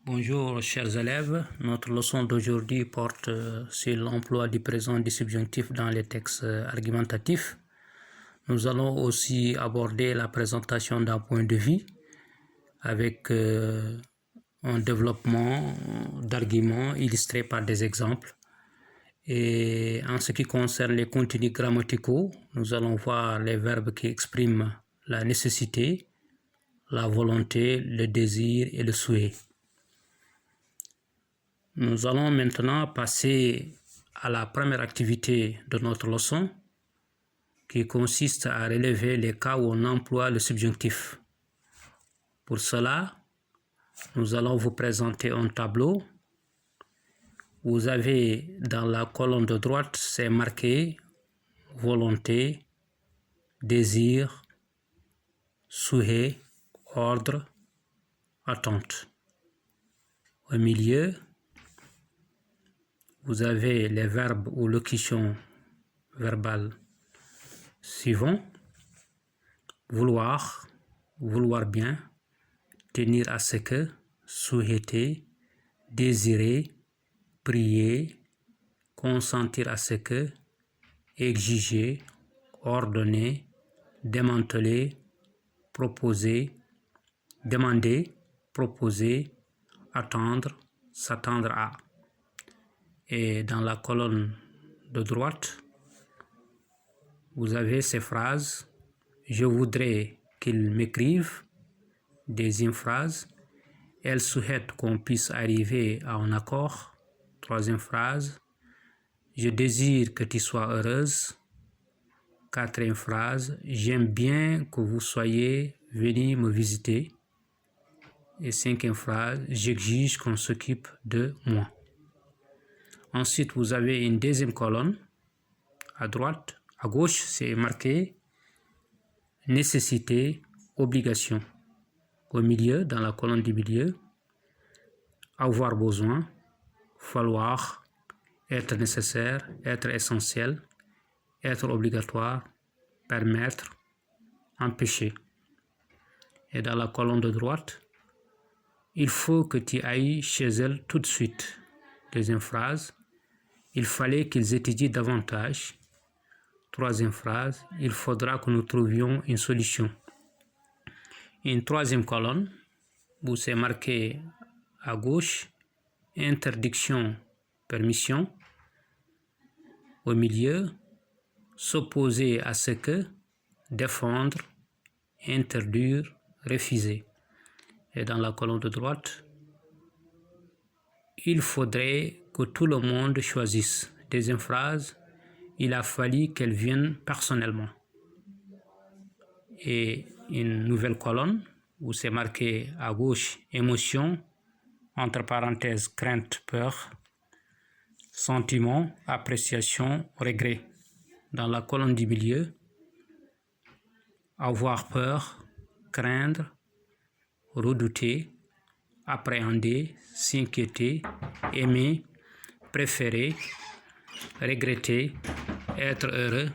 Bonjour chers élèves, notre leçon d'aujourd'hui porte sur l'emploi du présent du subjonctif dans les textes argumentatifs. Nous allons aussi aborder la présentation d'un point de vue avec un développement d'arguments illustrés par des exemples. Et en ce qui concerne les contenus grammaticaux, nous allons voir les verbes qui expriment la nécessité, la volonté, le désir et le souhait. Nous allons maintenant passer à la première activité de notre leçon qui consiste à relever les cas où on emploie le subjonctif. Pour cela, nous allons vous présenter un tableau. Vous avez dans la colonne de droite, c'est marqué volonté, désir, souhait, ordre, attente. Au milieu, vous avez les verbes ou locutions verbales suivants: vouloir, vouloir bien, tenir à ce que, souhaiter, désirer, prier, consentir à ce que, exiger, ordonner, démanteler, proposer, demander, proposer, attendre, s'attendre à. Et dans la colonne de droite, vous avez ces phrases: je voudrais qu'il m'écrive, deuxième phrase, elle souhaite qu'on puisse arriver à un accord, troisième phrase, je désire que tu sois heureuse, quatrième phrase, j'aime bien que vous soyez venus me visiter, et cinquième phrase, j'exige qu'on s'occupe de moi. Ensuite, vous avez une deuxième colonne à droite. À gauche, c'est marqué nécessité, obligation. Au milieu, dans la colonne du milieu, avoir besoin, falloir, être nécessaire, être essentiel, être obligatoire, permettre, empêcher. Et dans la colonne de droite, il faut que tu ailles chez elle tout de suite. Deuxième phrase, il fallait qu'ils étudient davantage. Troisième phrase, il faudra que nous trouvions une solution. Une troisième colonne où c'est marqué à gauche, interdiction, permission. Au milieu, s'opposer à ce que, défendre, interdire, refuser. Et dans la colonne de droite, il faudrait que tout le monde choisisse. Deuxième phrase, il a fallu qu'elle vienne personnellement. Et une nouvelle colonne où c'est marqué à gauche émotion, entre parenthèses crainte, peur, sentiment, appréciation, regret. Dans la colonne du milieu, avoir peur, craindre, redouter, appréhender, s'inquiéter, aimer, préférer, regretter, être heureux,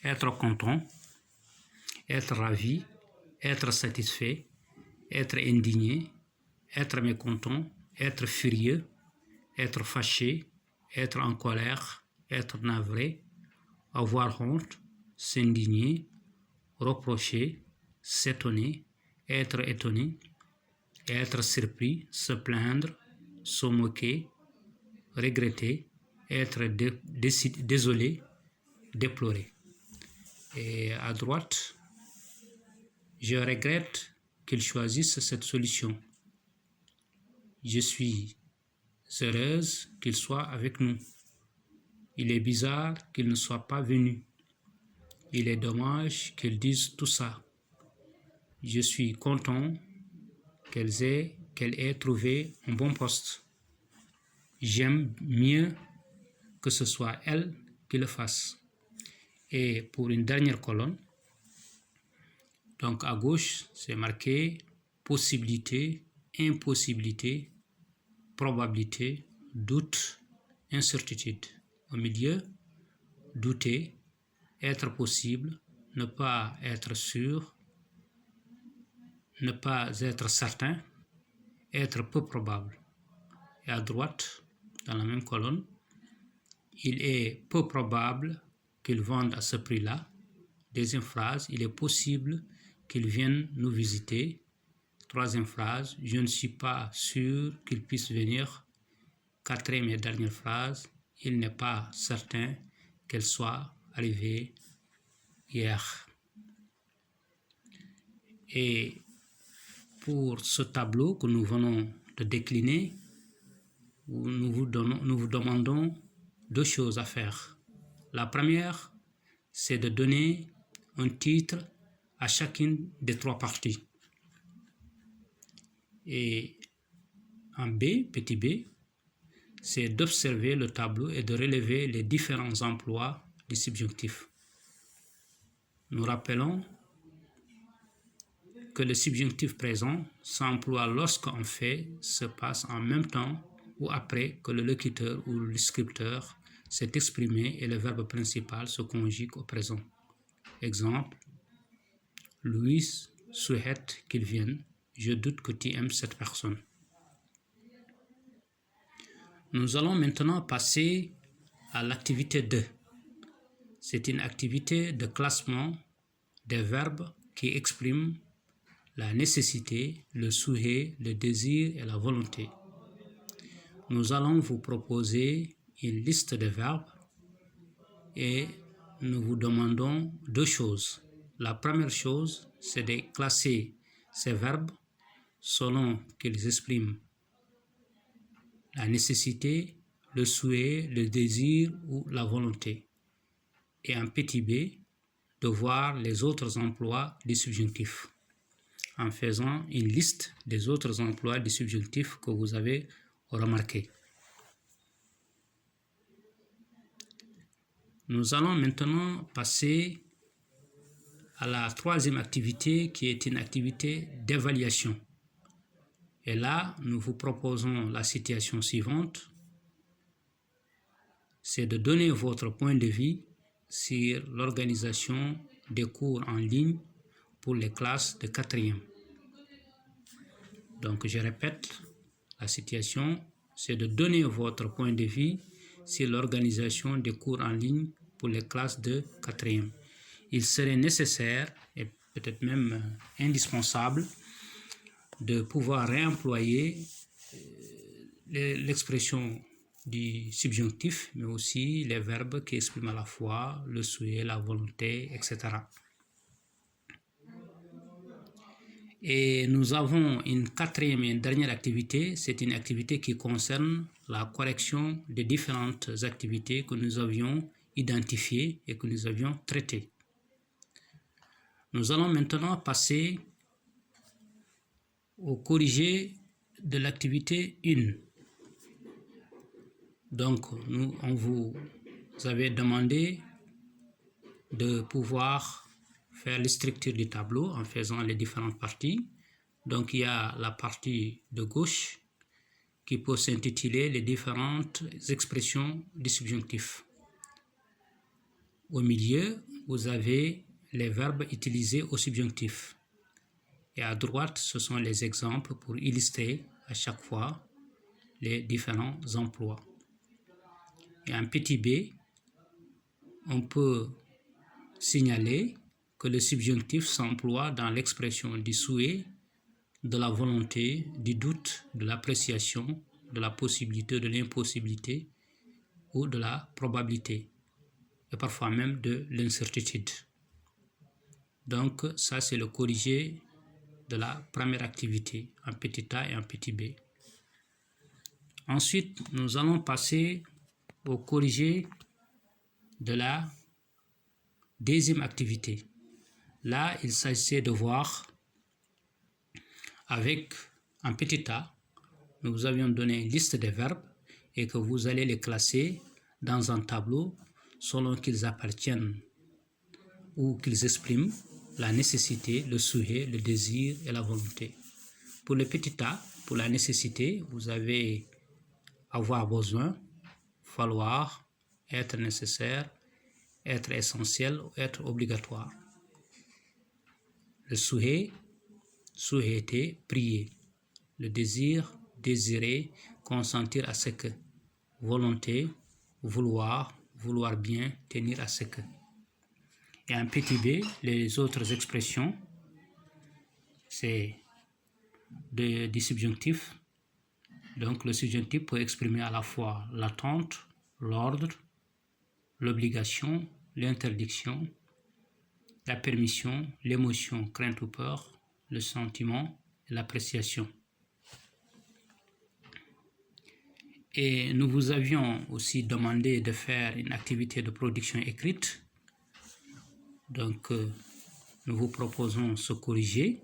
être content, être ravi, être satisfait, être indigné, être mécontent, être furieux, être fâché, être en colère, être navré, avoir honte, s'indigner, reprocher, s'étonner, être étonné, être surpris, se plaindre, se moquer, regretter, être désolé, déplorer. Et à droite, je regrette qu'ils choisissent cette solution. Je suis heureuse qu'il soit avec nous. Il est bizarre qu'il ne soit pas venu. Il est dommage qu'ils disent tout ça. Je suis content qu'elle ait trouvé un bon poste. J'aime mieux que ce soit elle qui le fasse. Et pour une dernière colonne, donc à gauche, c'est marqué possibilité, impossibilité, probabilité, doute, incertitude. Au milieu, douter, être possible, ne pas être sûr, ne pas être certain, être peu probable. Et à droite, dans la même colonne, il est peu probable qu'ils vendent à ce prix-là. Deuxième phrase, il est possible qu'ils viennent nous visiter. Troisième phrase, je ne suis pas sûr qu'ils puissent venir. Quatrième et dernière phrase, il n'est pas certain qu'elle soit arrivée hier. Et pour ce tableau que nous venons de décliner, nous vous demandons deux choses à faire. La première, c'est de donner un titre à chacune des trois parties. Et en B, petit b, c'est d'observer le tableau et de relever les différents emplois du subjonctif. Nous rappelons que le subjonctif présent s'emploie lorsqu'un fait se passe en même temps ou après que le locuteur ou le descripteur s'est exprimé et le verbe principal se conjugue au présent. Exemple, Louis souhaite qu'il vienne. Je doute que tu aimes cette personne. Nous allons maintenant passer à l'activité 2. C'est une activité de classement des verbes qui expriment la nécessité, le souhait, le désir et la volonté. Nous allons vous proposer une liste de verbes et nous vous demandons deux choses. La première chose, c'est de classer ces verbes selon qu'ils expriment la nécessité, le souhait, le désir ou la volonté. Et en petit b, de voir les autres emplois du subjonctif en faisant une liste des autres emplois du subjonctif que vous avez remarqués. Nous allons maintenant passer à la troisième activité qui est une activité d'évaluation. Et là, nous vous proposons la situation suivante. C'est de donner votre point de vue sur l'organisation des cours en ligne pour les classes de 4e. Donc, je répète, la situation, c'est de donner votre point de vue sur l'organisation des cours en ligne pour les classes de 4e. Il serait nécessaire et peut-être même indispensable de pouvoir réemployer l'expression du subjonctif, mais aussi les verbes qui expriment à la fois le souhait, la volonté, etc. Et nous avons une quatrième et une dernière activité, c'est une activité qui concerne la correction des différentes activités que nous avions identifiées et que nous avions traitées. Nous allons maintenant passer au corrigé de l'activité 1. Donc, on vous avait demandé de pouvoir faire les structures du tableau en faisant les différentes parties. Donc, il y a la partie de gauche qui peut s'intituler les différentes expressions du subjonctif. Au milieu, vous avez les verbes utilisés au subjonctif. Et à droite, ce sont les exemples pour illustrer à chaque fois les différents emplois. Et en petit b, on peut signaler que le subjonctif s'emploie dans l'expression du souhait, de la volonté, du doute, de l'appréciation, de la possibilité, de l'impossibilité ou de la probabilité et parfois même de l'incertitude. Donc ça, c'est le corrigé de la première activité en petit a et en petit b. Ensuite, nous allons passer au corrigé de la deuxième activité. Là, il s'agissait de voir avec un petit a, nous vous avions donné une liste de verbes et que vous allez les classer dans un tableau selon qu'ils appartiennent ou qu'ils expriment la nécessité, le souhait, le désir et la volonté. Pour le petit a, pour la nécessité, vous avez avoir besoin, falloir, être nécessaire, être essentiel ou être obligatoire. Le souhait, souhaiter, prier. Le désir, désirer, consentir à ce que. Volonté, vouloir, vouloir bien, tenir à ce que. Et en petit b, les autres expressions, c'est du subjonctif. Donc le subjonctif peut exprimer à la fois l'attente, l'ordre, l'obligation, l'interdiction, la permission, l'émotion, crainte ou peur, le sentiment et l'appréciation. Et nous vous avions aussi demandé de faire une activité de production écrite. Donc, nous vous proposons ce corriger.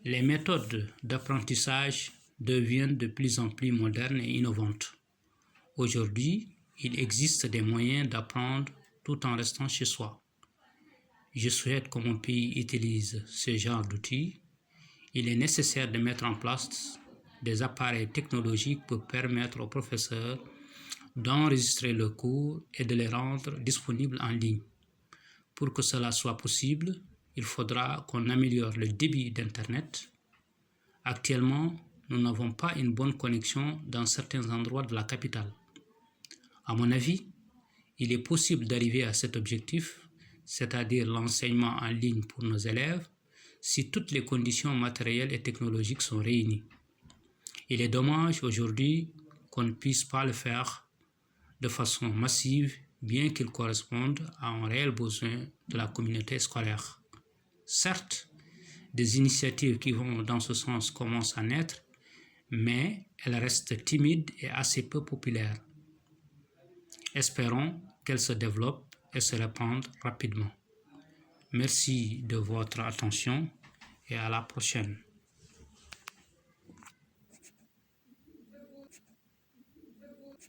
Les méthodes d'apprentissage deviennent de plus en plus modernes et innovantes. Aujourd'hui, il existe des moyens d'apprendre tout en restant chez soi. Je souhaite que mon pays utilise ce genre d'outils. Il est nécessaire de mettre en place des appareils technologiques pour permettre aux professeurs d'enregistrer le cours et de les rendre disponibles en ligne. Pour que cela soit possible, il faudra qu'on améliore le débit d'Internet. Actuellement, nous n'avons pas une bonne connexion dans certains endroits de la capitale. À mon avis, il est possible d'arriver à cet objectif, c'est-à-dire l'enseignement en ligne pour nos élèves, si toutes les conditions matérielles et technologiques sont réunies. Il est dommage aujourd'hui qu'on ne puisse pas le faire de façon massive, bien qu'il corresponde à un réel besoin de la communauté scolaire. Certes, des initiatives qui vont dans ce sens commencent à naître, mais elles restent timides et assez peu populaires. Espérons qu'elles se développent et se répandent rapidement. Merci de votre attention et à la prochaine.